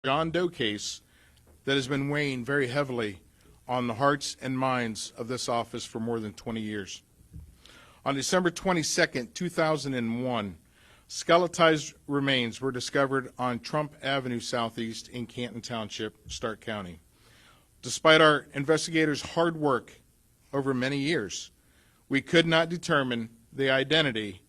John Doe case that has been weighing very heavily on the hearts and minds of this office for more than 20 years. On December 22, 2001, skeletized remains were discovered on Trump Avenue Southeast in Canton Township, Stark County. Despite our investigators' hard work over many years, we could not determine the identity.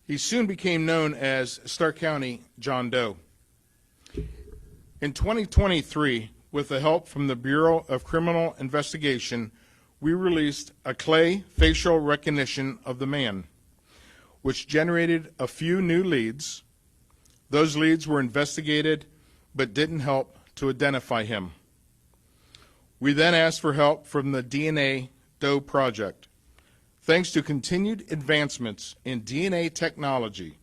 He soon became known as Stark County John Doe. In 2023, with the help from the Bureau of Criminal Investigation, we released a clay facial recognition of the man, which generated a few new leads. Those leads were investigated but didn't help to identify him. We then asked for help from the DNA Doe Project. Thanks to continued advancements in DNA technology,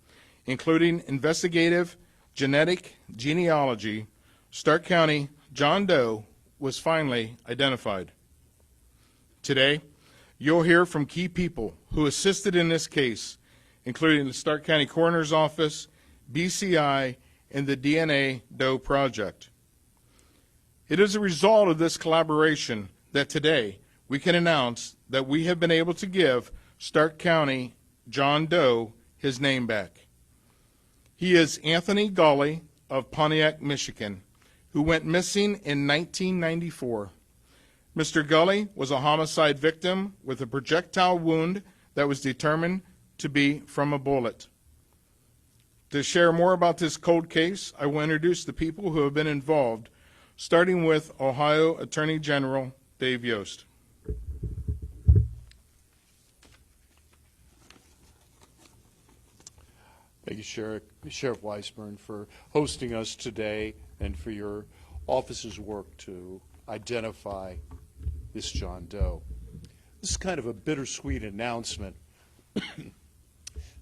including investigative genetic genealogy, Stark County John Doe was finally identified. Today, you'll hear from key people who assisted in this case, including the Stark County Coroner's Office, BCI, and the DNA Doe Project. It is a result of this collaboration that today we can announce that we have been able to give Stark County John Doe his name back. He is Anthony Gully of Pontiac, Michigan, who went missing in 1994. Mr. Gully was a homicide victim with a projectile wound that was determined to be from a bullet. To share more about this cold case, I will introduce the people who have been involved, starting with Ohio Attorney General Dave Yost. Thank you, Sheriff Weisburn, for hosting us today and for your office's work to identify this John Doe. This is kind of a bittersweet announcement.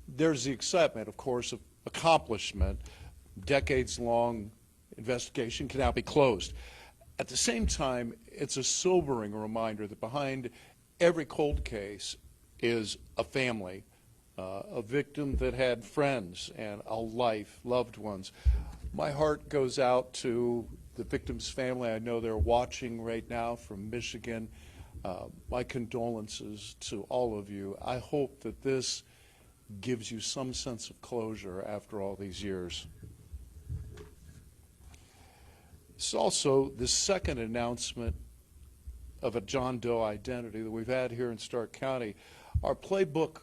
There's the excitement, of course, of accomplishment. Decades-long investigation can now be closed. At the same time, it's a sobering reminder that behind every cold case is a family, a victim that had friends and a life, loved ones. My heart goes out to the victim's family. I know they're watching right now from Michigan. My condolences to all of you. I hope that this gives you some sense of closure after all these years. It's also the second announcement of a John Doe identity that we've had here in Stark County. Our playbook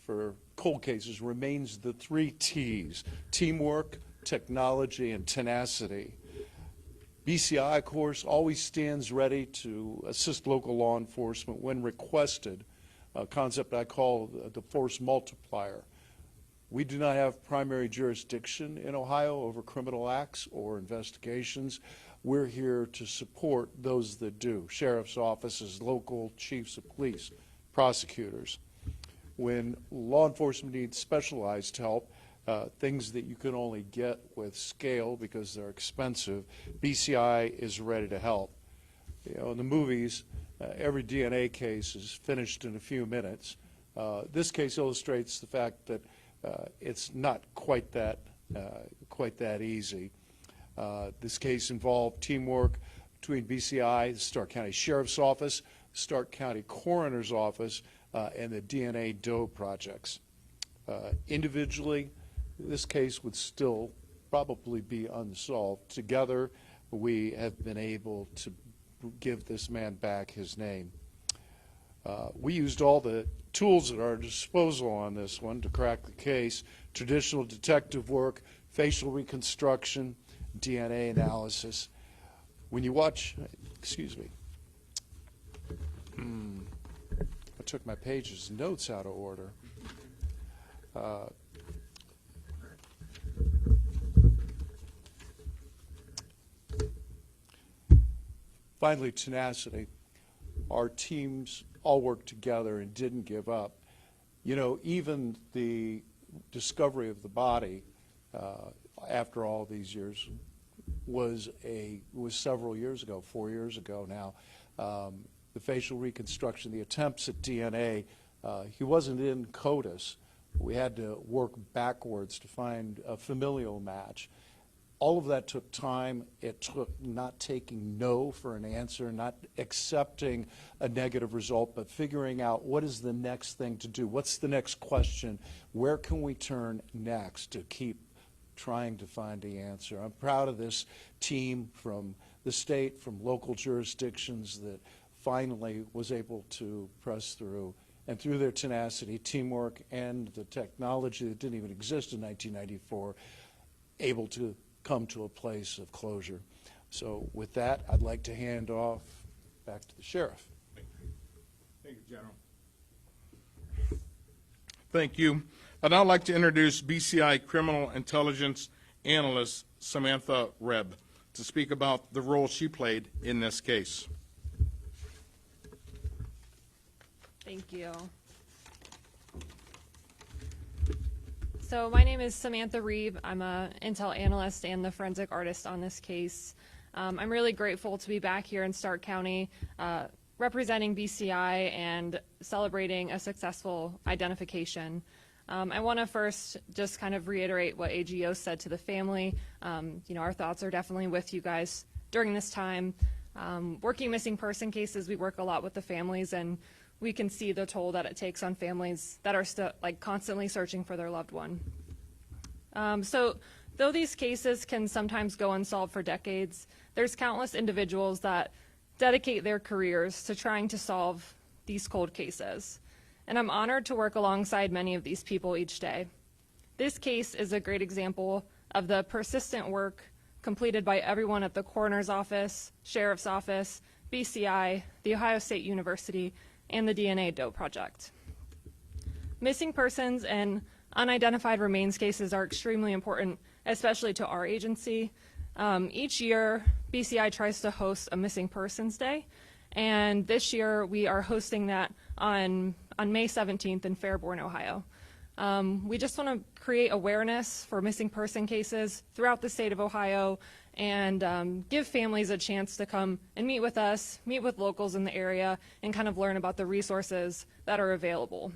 for cold cases remains the 3 T's: teamwork, technology, and tenacity. BCI, of course, always stands ready to assist local law enforcement when requested, a concept I call the force multiplier. We do not have primary jurisdiction in Ohio over criminal acts or investigations. We're here to support those that do: sheriff's offices, local chiefs of police, prosecutors. When law enforcement needs specialized help, things that you can only get with scale because they're expensive, BCI is ready to help. You know, in the movies, every DNA case is finished in a few minutes. This case illustrates the fact that it's not quite that easy. This case involved teamwork between BCI, the Stark County Sheriff's Office, Stark County Coroner's Office, and the DNA Doe projects. Individually, this case would still probably be unsolved. Together, we have been able to give this man back his name. We used all the tools at our disposal on this one to crack the case: traditional detective work, facial reconstruction, DNA analysis. When you watch, excuse me, I took my pages notes out of order. Finally, tenacity. Our teams all worked together and didn't give up. You know, even the discovery of the body after all these years was several years ago, 4 years ago now. The facial reconstruction, the attempts at DNA, he wasn't in CODIS. We had to work backwards to find a familial match. All of that took time. It took not taking no for an answer, not accepting a negative result, but figuring out what is the next thing to do. What's the next question? Where can we turn next to keep trying to find the answer? I'm proud of this team from the state, from local jurisdictions that finally was able to press through, and through their tenacity, teamwork, and the technology that didn't even exist in 1994, able to come to a place of closure. So with that, I'd like to hand off back to the sheriff. Thank you, General. Thank you. I'd now like to introduce BCI Criminal Intelligence Analyst Samantha Reb to speak about the role she played in this case. Thank you. So my name is Samantha Reeb. I'm an intel analyst and the forensic artist on this case. I'm really grateful to be back here in Stark County representing BCI and celebrating a successful identification. I want to first just kind of reiterate what AGO said to the family. Our thoughts are definitely with you guys during this time. Working missing person cases, we work a lot with the families, and we can see the toll that it takes on families that are still constantly searching for their loved one. So though these cases can sometimes go unsolved for decades, there's countless individuals that dedicate their careers to trying to solve these cold cases. And I'm honored to work alongside many of these people each day. This case is a great example of the persistent work completed by everyone at the coroner's office, sheriff's office, BCI, the Ohio State University, and the DNA Doe Project. Missing persons and unidentified remains cases are extremely important, especially to our agency. Each year, BCI tries to host a Missing Persons Day, and this year we are hosting that on May 17th in Fairborn, Ohio. We just want to create awareness for missing person cases throughout the state of Ohio and give families a chance to come and meet with us, meet with locals in the area, and kind of learn about the resources that are available.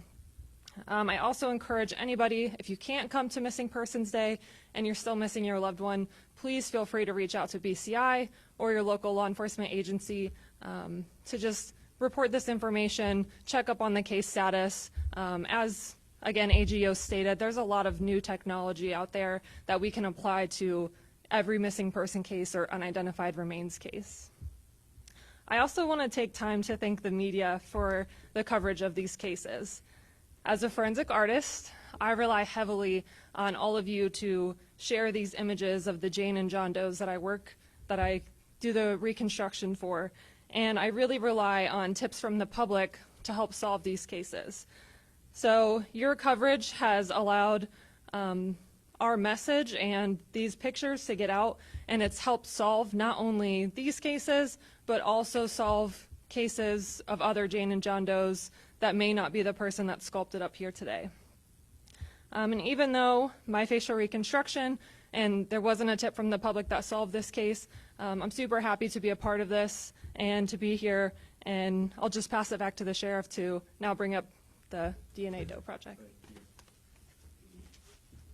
I also encourage anybody, if you can't come to Missing Persons Day and you're still missing your loved one, please feel free to reach out to BCI or your local law enforcement agency to just report this information, check up on the case status. As again, AGO stated, there's a lot of new technology out there that we can apply to every missing person case or unidentified remains case. I also want to take time to thank the media for the coverage of these cases. As a forensic artist, I rely heavily on all of you to share these images of the Jane and John Does that I do the reconstruction for, and I really rely on tips from the public to help solve these cases. So your coverage has allowed our message and these pictures to get out, and it's helped solve not only these cases, but also solve cases of other Jane and John Does that may not be the person that's sculpted up here today. And even though my facial reconstruction, and there wasn't a tip from the public that solved this case, I'm super happy to be a part of this and to be here, and I'll just pass it back to the sheriff to now bring up the DNA Doe Project.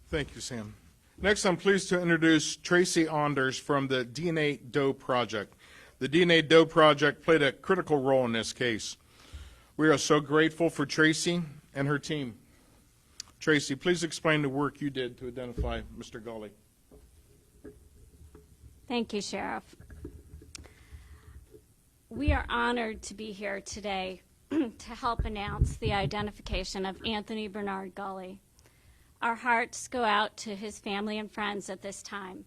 Thank you, Sam. Next, I'm pleased to introduce Tracy Onders from the DNA Doe Project. The DNA Doe Project played a critical role in this case. We are so grateful for Tracy and her team. Tracy, please explain the work you did to identify Mr. Gully. Thank you, Sheriff. We are honored to be here today to help announce the identification of Anthony Bernard Gully. Our hearts go out to his family and friends at this time.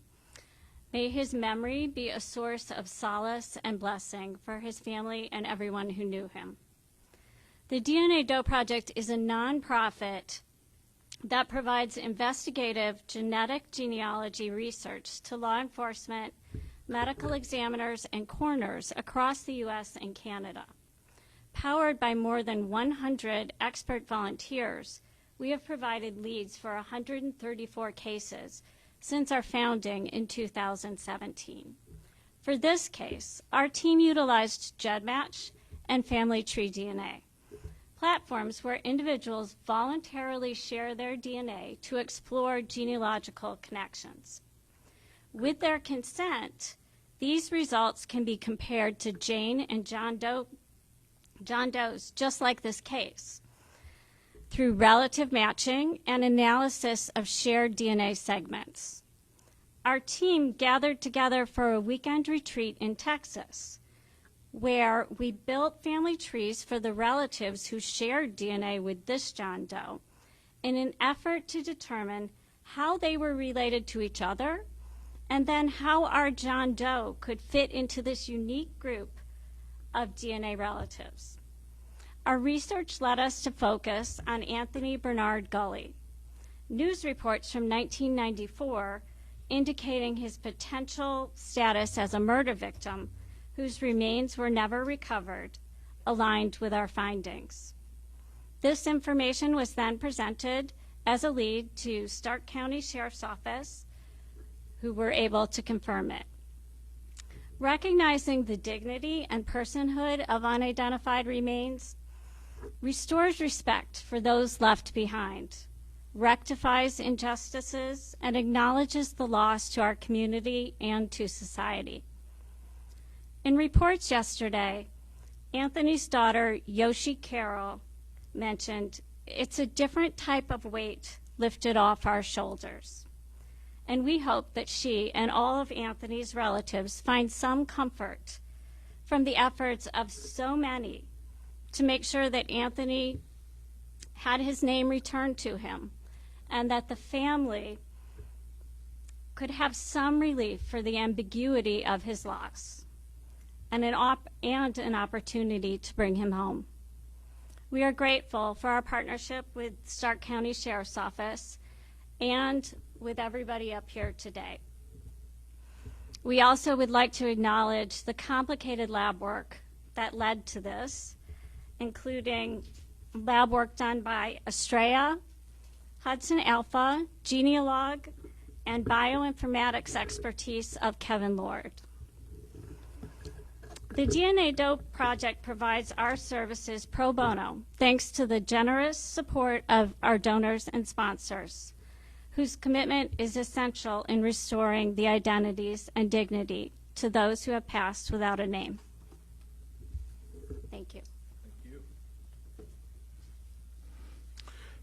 May his memory be a source of solace and blessing for his family and everyone who knew him. The DNA Doe Project is a nonprofit that provides investigative genetic genealogy research to law enforcement, medical examiners, and coroners across the U.S. and Canada. Powered by more than 100 expert volunteers, we have provided leads for 134 cases since our founding in 2017. For this case, our team utilized GEDmatch and Family Tree DNA, platforms where individuals voluntarily share their DNA to explore genealogical connections. With their consent, these results can be compared to Jane and John Doe's, just like this case, through relative matching and analysis of shared DNA segments. Our team gathered together for a weekend retreat in Texas, where we built family trees for the relatives who shared DNA with this John Doe in an effort to determine how they were related to each other, and then how our John Doe could fit into this unique group of DNA relatives. Our research led us to focus on Anthony Bernard Gully. News reports from 1994 indicating his potential status as a murder victim whose remains were never recovered aligned with our findings. This information was then presented as a lead to Stark County Sheriff's Office, who were able to confirm it. Recognizing the dignity and personhood of unidentified remains restores respect for those left behind, rectifies injustices, and acknowledges the loss to our community and to society. In reports yesterday, Anthony's daughter, Yoshi Carroll, mentioned, "It's a different type of weight lifted off our shoulders." And we hope that she and all of Anthony's relatives find some comfort from the efforts of so many to make sure that Anthony had his name returned to him and that the family could have some relief for the ambiguity of his loss and an opportunity to bring him home. We are grateful for our partnership with Stark County Sheriff's Office and with everybody up here today. We also would like to acknowledge the complicated lab work that led to this, including lab work done by Estrella, Hudson Alpha, Genealog, and bioinformatics expertise of Kevin Lord. The DNA Doe Project provides our services pro bono, thanks to the generous support of our donors and sponsors, whose commitment is essential in restoring the identities and dignity to those who have passed without a name. Thank you.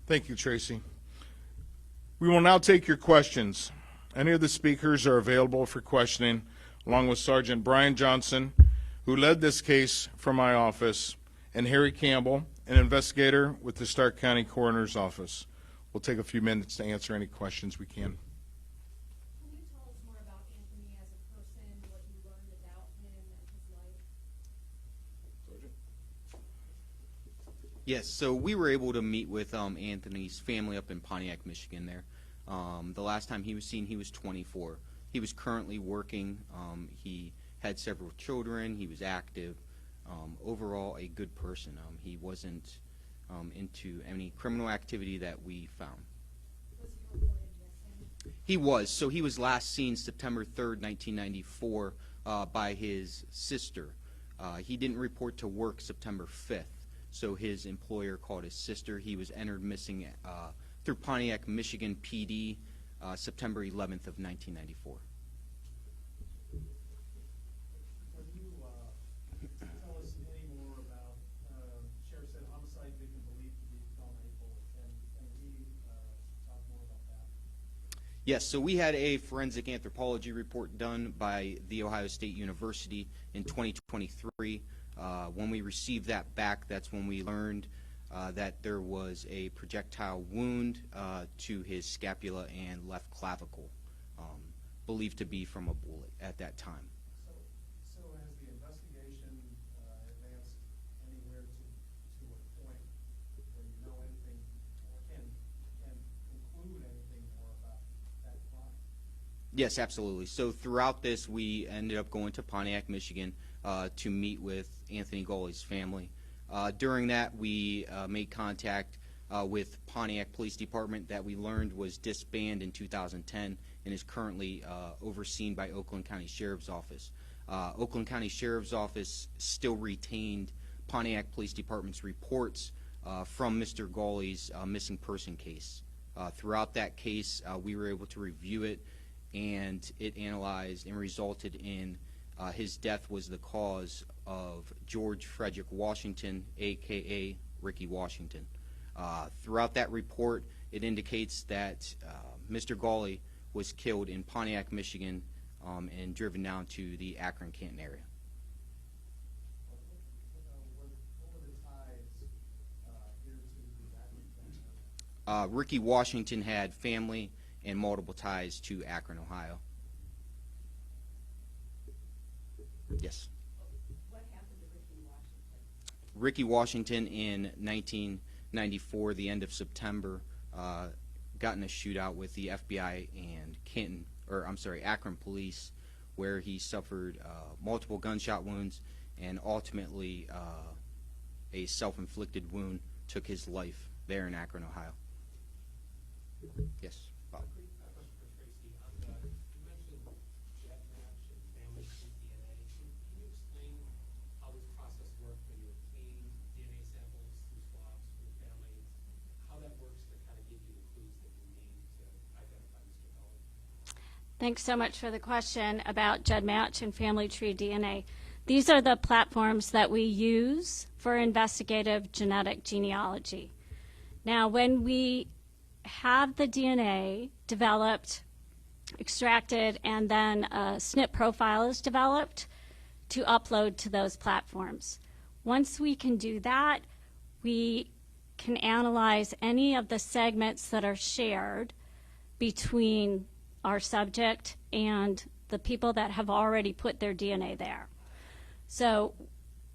Thank you, Tracy. We will now take your questions. Any of the speakers are available for questioning, along with Sergeant Brian Johnson, who led this case from my office, and Harry Campbell, an investigator with the Stark County Coroner's Office. We'll take a few minutes to answer any questions we can. Can you tell us more about Anthony as a person, what you learned about him and his life? Yes, so we were able to meet with Anthony's family up in Pontiac, Michigan there. The last time he was seen, he was 24. He was currently working. He had several children. He was active. Overall, a good person. He wasn't into any criminal activity that we found. Was he reported missing? He was. So he was last seen September 3rd, 1994 by his sister. He didn't report to work September 5th, so his employer called his sister. He was entered missing through Pontiac, Michigan PD September 11th of 1994. Can you tell us any more about, Sheriff said homicide victim believed to be vulnerable, and we talk more about that? Yes, so we had a forensic anthropology report done by The Ohio State University in 2023. When we received that back, that's when we learned that there was a projectile wound to his scapula and left clavicle, believed to be from a bullet at that time. So has the investigation advanced anywhere to a point where you know anything or can conclude anything more about that crime? Yes, absolutely. So throughout this, we ended up going to Pontiac, Michigan to meet with Anthony Gully's family. During that, we made contact with Pontiac Police Department that we learned was disbanded in 2010 and is currently overseen by Oakland County Sheriff's Office. Oakland County Sheriff's Office still retained Pontiac Police Department's reports from Mr. Gully's missing person case. Throughout that case, we were able to review it and it analyzed and resulted in his death was the cause of George Frederick Washington, a.k.a. Ricky Washington. Throughout that report, it indicates that Mr. Gawley was killed in Pontiac, Michigan, and driven down to the Akron, Canton area. What were the ties here to the Akron family? Ricky Washington had family and multiple ties to Akron, Ohio. Yes. What happened to Ricky Washington? Ricky Washington in 1994, the end of September, got in a shootout with the FBI and Akron police, where he suffered multiple gunshot wounds, and ultimately a self-inflicted wound took his life there in Akron, Ohio. Yes, Bob. Question for Tracy. You mentioned jet match and family tree DNA. Can you explain how this process worked when you obtain DNA samples through swabs from the family? How that works to kind of give you the clues that you need to identify Mr. Gawley? Thanks so much for the question about GEDmatch and Family Tree DNA. These are the platforms that we use for investigative genetic genealogy. Now, when we have the DNA developed, extracted, and then a SNP profile is developed to upload to those platforms. Once we can do that, we can analyze any of the segments that are shared between our subject and the people that have already put their DNA there. So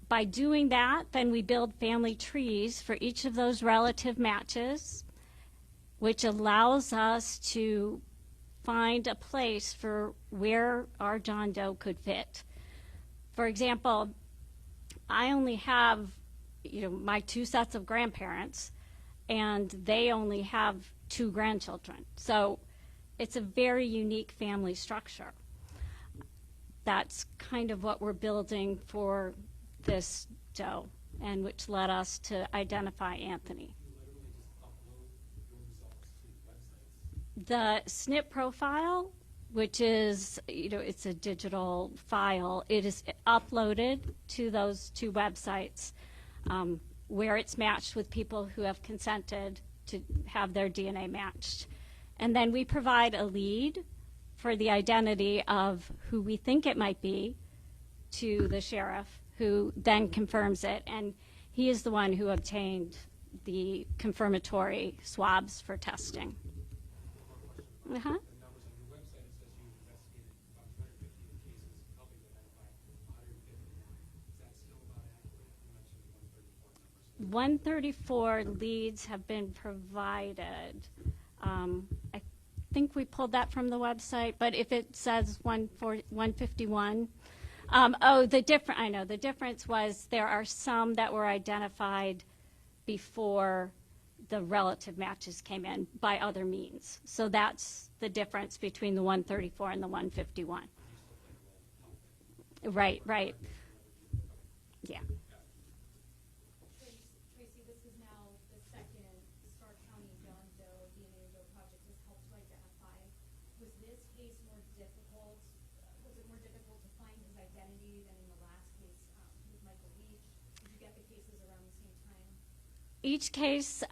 by doing that, then we build family trees for each of those relative matches, which allows us to find a place for where our John Doe could fit. For example, I only have, my 2 sets of grandparents, and they only have 2 grandchildren. So it's a very unique family structure. That's kind of what we're building for this Doe, and which led us to identify Anthony. The SNP profile, which is, it's a digital file, it is uploaded to those 2 websites where it's matched with people who have consented to have their DNA matched. And then we provide a lead for the identity of who we think it might be to the sheriff, who then confirms it. And he is the one who obtained the confirmatory swabs for testing. The numbers on your website, it says you investigated about 250 cases, helping to identify 151. Is that still about accurate? You mentioned 134 numbers. 134 leads have been provided. I think we pulled that from the website, but if it says 151, the difference was there are some that were identified before the relative matches came in by other means. So that's the difference between the 134 and the 151. Right. Yeah. Tracy, this is now the second Stark County John Doe DNA Doe project has helped to identify. Was this case more difficult? Was it more difficult to find his identity than in the last case with Michael Leach? Did you get the cases around the same time? Each case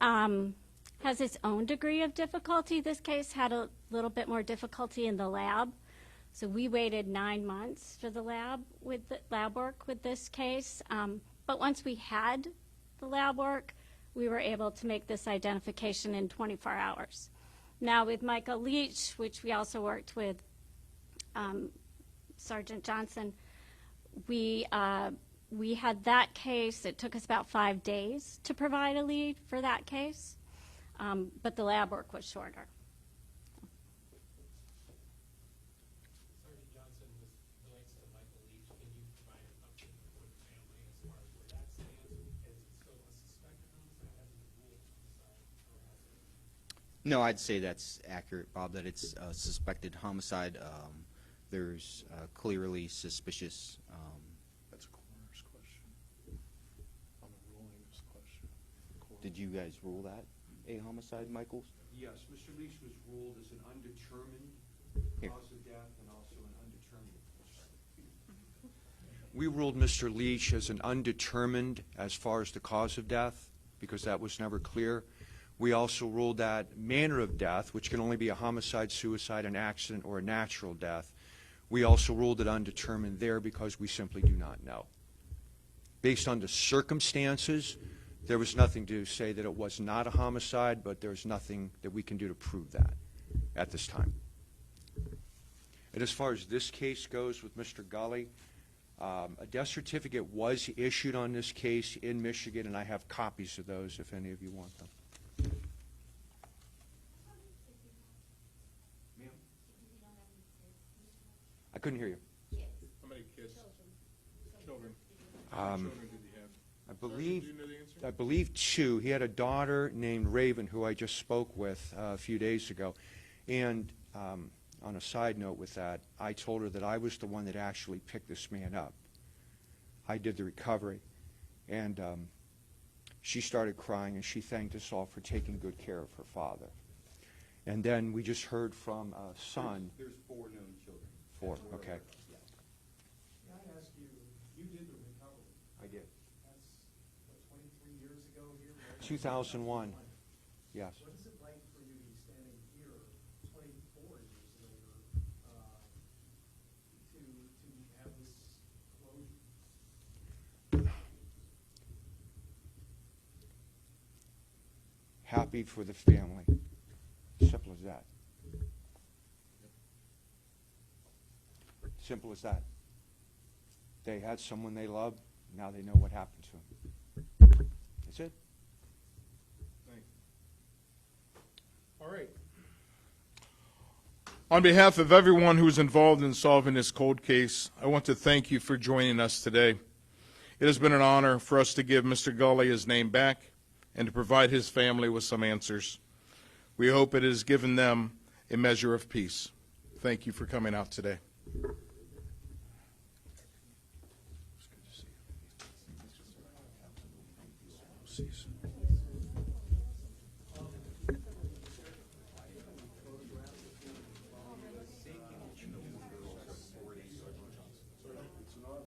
has its own degree of difficulty. This case had a little bit more difficulty in the lab. So we waited 9 months for the lab work with this case. But once we had the lab work, we were able to make this identification in 24 hours. Now with Michael Leach, which we also worked with Sergeant Johnson, we had that case. It took us about 5 days to provide a lead for that case, but the lab work was shorter. Sergeant Johnson, this relates to Michael Leach. Can you provide an update for the family as far as where that stands? Is it still a suspected homicide? Has it been ruled homicide? Or has it? No, I'd say that's accurate, Bob, that it's a suspected homicide. There's clearly suspicious. That's a coroner's question. On the rulings question. Did you guys rule that a homicide, Michaels? Yes, Mr. Leach was ruled as an undetermined Here. Cause of death and also an undetermined. We ruled Mr. Leach as an undetermined as far as the cause of death, because that was never clear. We also ruled that manner of death, which can only be a homicide, suicide, an accident, or a natural death, we also ruled it undetermined there because we simply do not know. Based on the circumstances, there was nothing to say that it was not a homicide, but there's nothing that we can do to prove that at this time. And as far as this case goes with Mr. Gully, a death certificate was issued on this case in Michigan, and I have copies of those if any of you want them. Ma'am? I couldn't hear you. How many kids? Children. Um, Children did he have? I Do believe, you know the answer? I believe 2. He had a daughter named Raven, who I just spoke with a few days ago. And on a side note with that, I told her that I was the one that actually picked this man up. I did the recovery. And she started crying, and she thanked us all for taking good care of her father. And then we just heard from a son. There's 4 known children. 4, okay. Yeah. Can I ask you, you did the recovery, I did. that's, what, 23 years ago here? 2001, yes. What is it like for you to be standing here 24 years later, to have this closure? Happy for the family. Simple as that. Simple as that. They had someone they loved, now they know what happened to them. That's it. Thanks. All right. On behalf of everyone who is involved in solving this cold case, I want to thank you for joining us today. It has been an honor for us to give Mr. Gully his name back and to provide his family with some answers. We hope it has given them a measure of peace. Thank you for coming out today. See you soon.